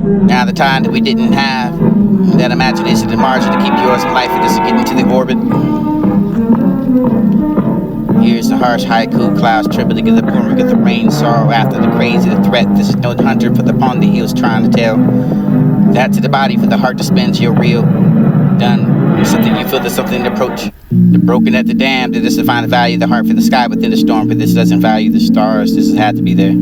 Now the time that we didn't have that imagination and margin to keep yours in life and just to get into the orbit. Here's the harsh haiku, clouds trembling in the pouring of the rain, sorrow after the crazy, the threat. This is no hunter for the upon the hills trying to tell. That to the body for the heart dispense your real. Done. Something you feel, there's something to approach. The broken at the dam, that this to find the value of the heart for the sky within the storm, but this doesn't value the stars, this has had to be there.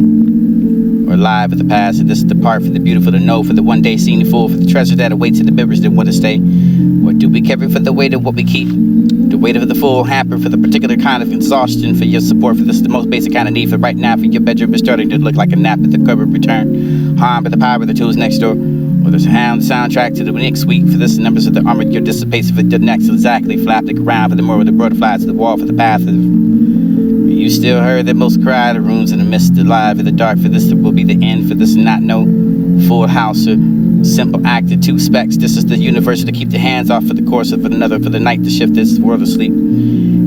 Or alive with the past, and this is the part for the beautiful to know, for the one day seen full, for the treasure that awaits in the memories that want to stay. Or do we care for the weight of what we keep? The weight of the full hamper for the particular kind of exhaustion, for your support, for this is the most basic kind of need for right now, for your bedroom is starting to look like a nap at the cupboard return. Harm by the power of the tools next door. Or there's a hound soundtrack to the next week, for this numbers of the armor your dissipates for the next exactly flapping around for the more of the butterflies to the wall for the path of you still heard that most cry the rooms in the mist alive in the dark, for this will be the end, for this not no full house or simple act of two specs. This is the universe to keep the hands off for the course of another, for the night to shift this world of sleep.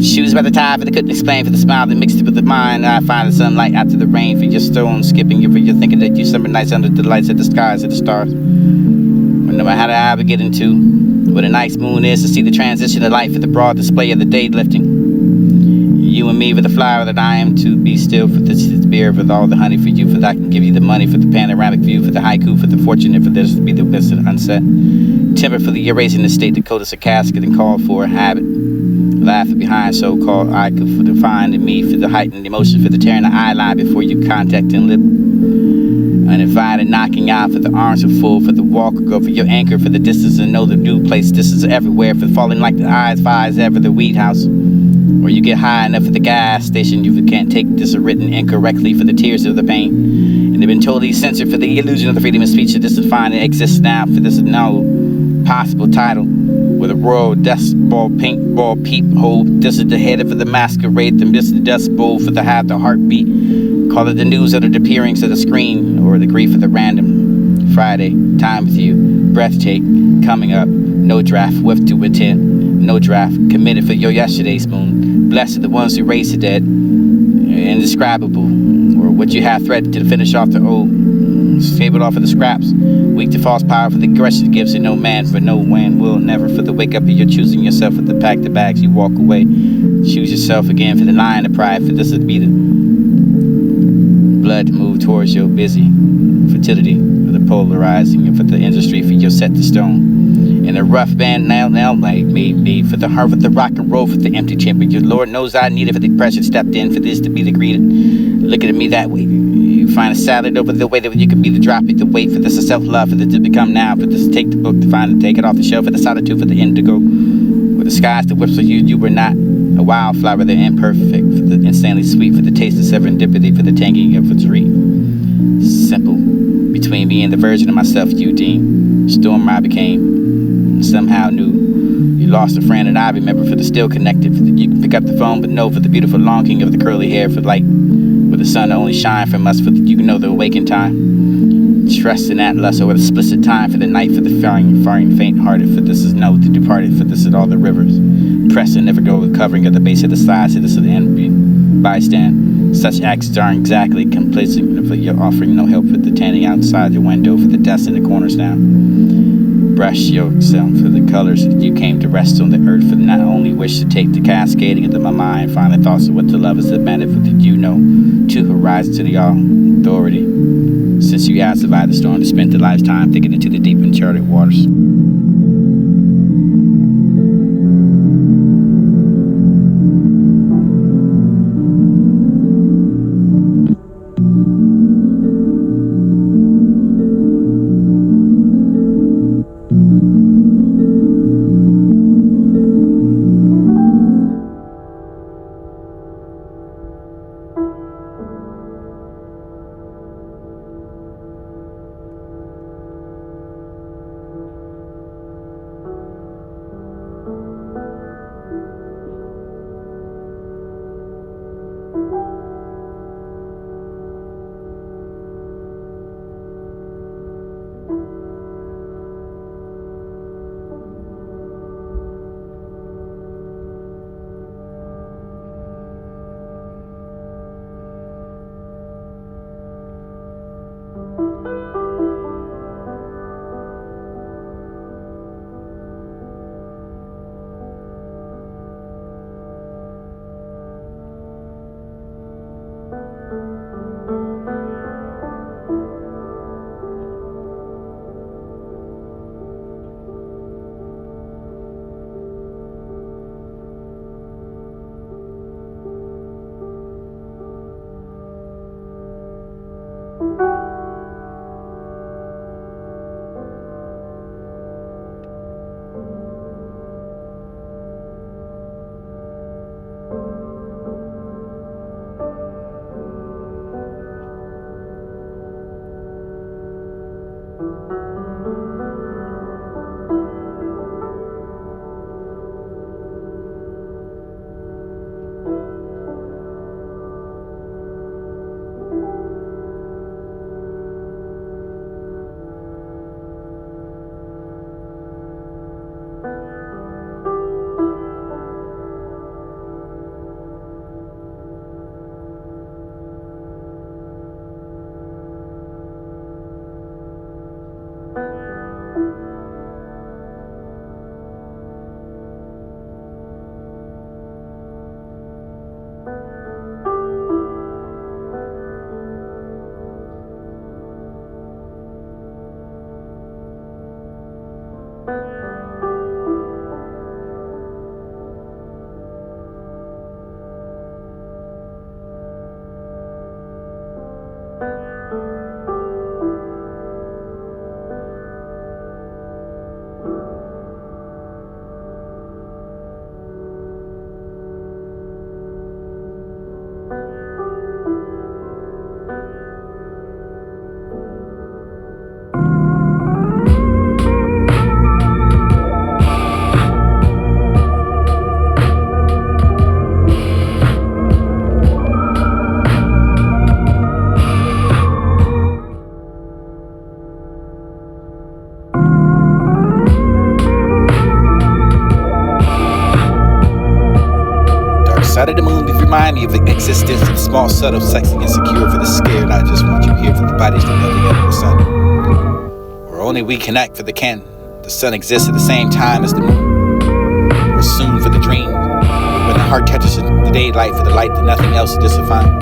Shoes by the tide, for the couldn't explain, for the smile that mixed it with the mind. I find the sunlight after the rain, for your stone skipping you, for your thinking that you summer nights under the lights of the skies of the stars. No matter how the eye we get into, what a nice moon is to see the transition of life for the broad display of the day lifting. You and me for the flower that I am to be still, for this is beer, for all the honey for you, for that I can give you the money, for the panoramic view, for the haiku, for the fortunate, for this to be the best of the unset. Timber for the erasing the state, Dakota's a casket and call for a habit. Laughing behind so-called I could for the find in me, for the heightened emotion, for the tearing the eye line before you contact and lip. Uninvited knocking out, for the arms are full, for the walker go, for your anchor, for the distance and know the new place, distance everywhere, for falling like the eyes, fires ever the weed house. Or you get high enough at the gas station, you can't take this written incorrectly for the tears of the pain. And they've been totally censored for the illusion of the freedom of speech that this is fine and exists now, for this is no possible title. With a royal dust ball, paintball, peephole, this is the head of the masquerade, this is the dust bowl for the have the heartbeat. Call it the news of the disappearance of the screen, or the grief of the random. Friday, time with you, breathtake, coming up, no draft, with to intent, no draft, committed for your yesterday's moon. Blessed are the ones who raise the dead, indescribable, or what you have threatened to finish off the old, fabled off of the scraps, weak to false power for the aggression gives it no man, for no man will never, for the wake up of your choosing yourself with the pack the bags you walk away. Choose yourself again for the lion of pride, for this would be the blood to move towards your busy fertility, for the polarizing, and for the industry, for your set to stone. And a rough band now like me, for the heart, for the rock and roll, for the empty chamber. Your Lord knows I needed, for the pressure stepped in, for this to be the greeted. Looking at me that way, you find a salad over the way that you can be the drop it, the wait for this is self-love, for this to become now, for this to take the book to find and take it off the shelf, for the solitude, for the indigo, where the skies the whips of you were not a wildflower, the imperfect, for the insanely sweet, for the taste of serendipity, for the tanging of a tree. Simple, between me and the version of myself you deem. Storm I became, somehow knew. You lost a friend and I remember, for the still connected, for the, you can pick up the phone but no, for the beautiful longing of the curly hair, for light, where the sun only shine from us, for the, you know the awakened time. Trust in that lust, or explicit time for the night, for the faring faint-hearted, for this is no the departed, for this is all the rivers. Press and never go, covering at the base of the sides, so this is the envy. Bystand. Such acts aren't exactly complacent, for you're offering no help for the tanning outside your window, for the dust in the corners now. Brush yourself for the colors that you came to rest on the earth, for not only wish to take the cascading into my mind, find the thoughts of what the love is demanded, for that you know, two horizons to the authority. Since you have survived the storm, to spend the lifetime thinking into the deep uncharted waters. Side of the moon, please remind me of the existence of small, subtle, sexy, insecure for the scared. I just want you here for the bodies that know the end of the sun. Or only we connect for the can. The sun exists at the same time as the moon. Or soon for the dream. When the heart touches the daylight for the light that nothing else is defined.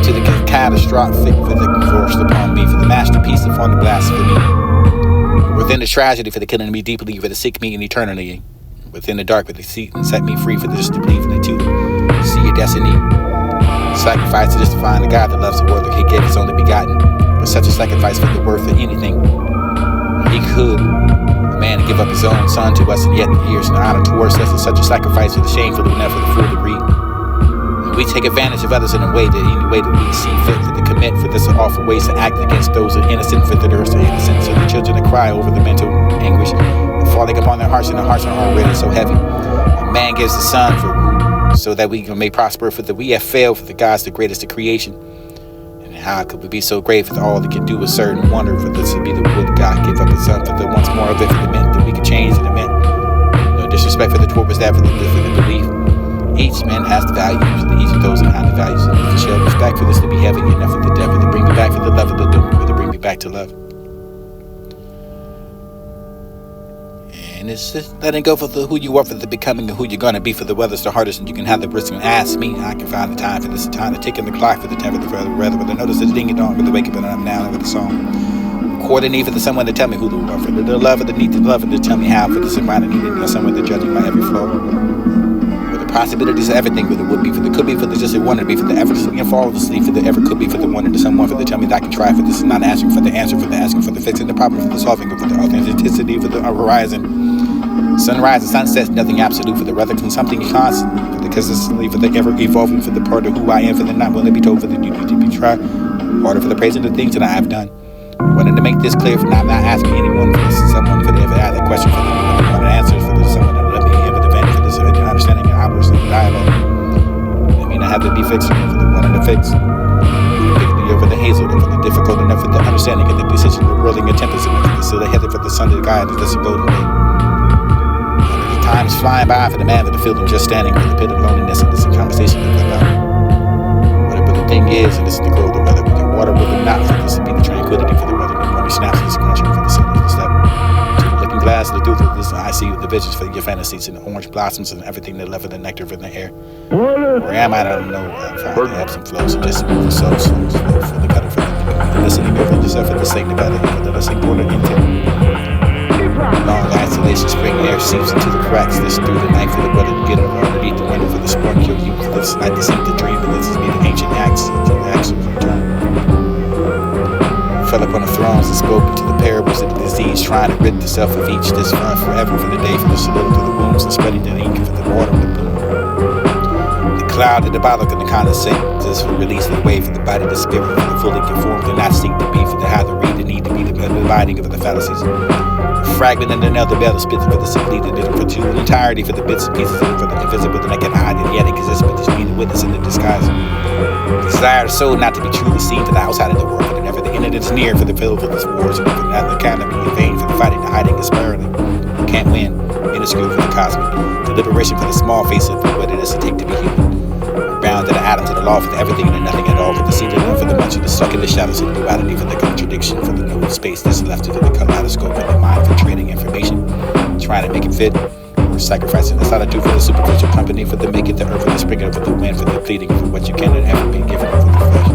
To the catastrophic for the forced upon me, for the masterpiece upon the blasphemy. Within the tragedy for the killing me deeply, for the seek me in eternity. Within the dark for the seat and set me free for just to believe in it too. See your destiny. Sacrifice to just to find the God that loves the world that he gave his only begotten. But such a sacrifice for the worth of anything. He could. A man to give up his own son to us and yet the years and honor towards us is such a sacrifice for the shameful enough for the fool to read. We take advantage of others in a way that any way that we see fit for the commit for this awful ways to act against those who are innocent for the thirst of innocence of the children that cry over the mental anguish falling upon their hearts and their hearts are already so heavy. A man gives the son for so that we may prosper for that we have failed for the God's the greatest of creation. And how could we be so great for all that can do a certain wonder for this to be the would God give up his son for the once more of it for the meant that we could change and admit. No disrespect for the torpors that for the belief. Each man has the values, each of those who have the values, and to show respect for this to be heavy enough for the devil to bring me back for the love of the doom, or to bring me back to love. And it's just letting go for the who you are, for the becoming of who you're gonna be, for the weather's the hardest, and you can have the risk and ask me. I can find the time for this time to tick in the clock for the time for the rather, but I notice the ding and dong with the wake up and I'm now with the song. Coordinate for the someone to tell me who to love, for the love of the need to love, and to tell me how for this and need someone to judge my every flaw. Possibilities of everything for the would be, for the could be, for the just it wanted to be, for the ever sleep and fall asleep, for the ever could be, for the wanted to someone, for the tell me that I can try, for this is not asking for the answer, for the asking for the fixing the problem, for the solving, for the authenticity, for the horizon. Sunrise and sunsets, nothing absolute, for the rather than something constant, for the consistently, for the ever evolving, for the part of who I am, for the not willing to be told, for the duty to be tried, harder for the praising the things that I have done. I wanted to make this clear for not asking anyone, for this is someone, for the ever ask a question, for the one answers, for the someone that let me in, for the event, for this understanding. Dialogue. I mean, I have to be fixed for the one in the fix. Over the hazel, for the difficult enough for the understanding of the decision, the whirling of tempest enough for the still headed for the sun to guide that doesn't go to me. The time is flying by for the man of the field and just standing for the pit of loneliness and this conversation about whatever the thing is, and this is the growth of weather, the water will not for this to be the tranquility for the weather, the morning snaps this country for the sun of the step. Glass the truth of this, I see the visions for your fantasies and the orange blossoms and everything that left in the nectar in the air. Where am I? I don't know. I find the ebbs and flows and just move the souls for the cutter for the listening of the for the sake of the listening border intent. Long isolation, spring air seeps into the cracks. This through the night for the weather to get over underneath the window for the spark kill you. This night to seem to dream, and this is me the ancient acts to action return. Fell upon the thrones and spoke into the parables of the disease, trying to rid itself of each this run forever for the day for the salute to the wounds and spreading the ink for the water and the bloom. The cloud of the bottle can condensate just for release of the way for the body, the spirit for the fully conformed and not seek to be for the how to read the need to be the dividing of the fallacies. Fragment and another bell spits for the simply the for two entirety for the bits and pieces and for the invisible that I can hide and yet exists but just be the witness in the disguise. Desire the soul not to be truly seen for the outside of the world, but never the end of it's near for the field for this wars and for not the kind of be in vain for the fighting, the hiding, the spiraling. Can't win, minuscule for the cosmic, the liberation for the small face of what it is to take to be human. Bound to the atom, to the law, for the everything and the nothing at all, for the seed and for the much of the stuck in the shadows of the duality, for the contradiction, for the no space that's left to the kaleidoscope and the mind for trading information, trying to make it fit. Sacrificing the solitude for the superficial company, for the make it the earth, for the spring for the wind, for the pleading for what you cannot ever be given for the flesh.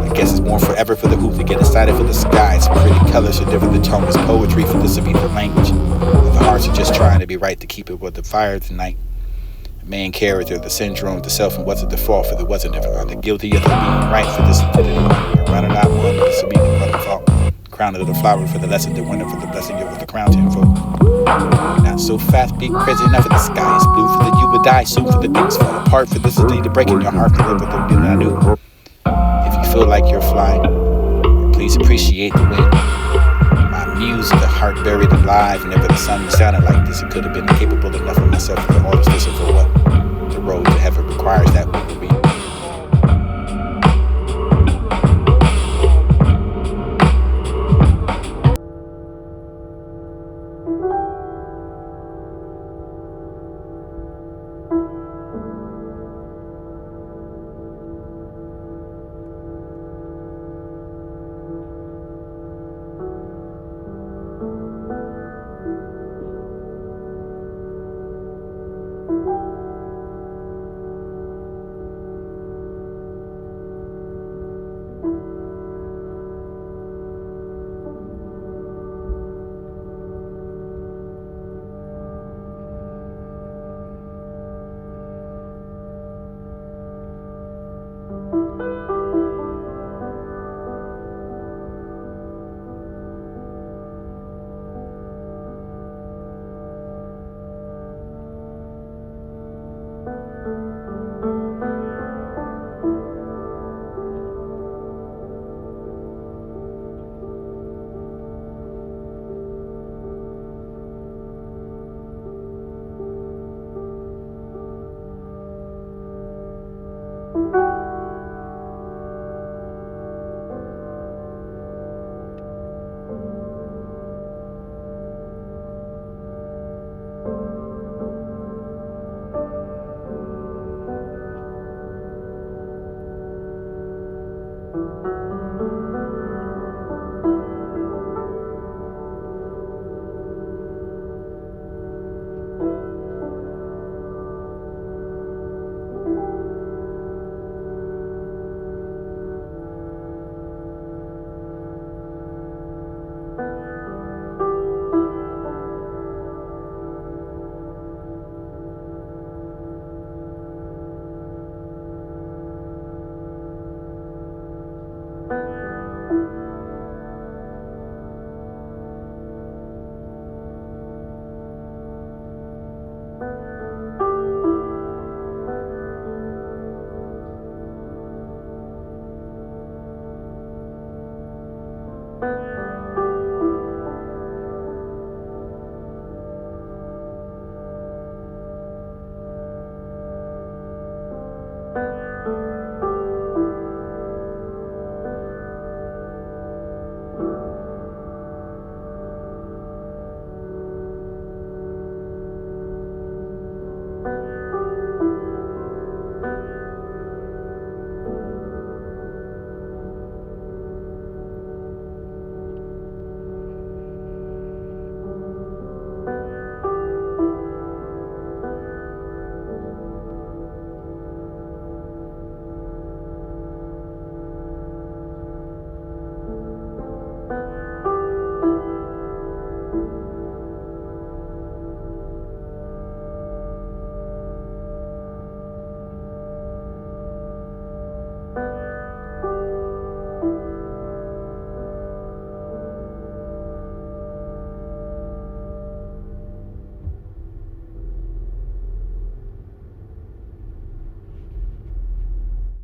I guess it's more forever for the hoop to get excited for the skies, pretty colors are different, the tone is poetry for this to be the language. The hearts are just trying to be right to keep it with the fire tonight. The main character, the syndrome, the self, and what's the default for the wasn't ever are the guilty of the being right for this to the running out one, this will be the fault. Crown of the flower for the lesson, the winner for the blessing of the crown to invoke. Not so fast, be crazy enough for the sky is blue for the you would die soon for the things fall apart for this is the breaking your heart to live with the thing I do. If you feel like you're flying, please appreciate the wind. My muse, the heart buried alive, never the sun sounded like this. It could have been capable enough of myself for all this, listen for what the road to heaven requires that we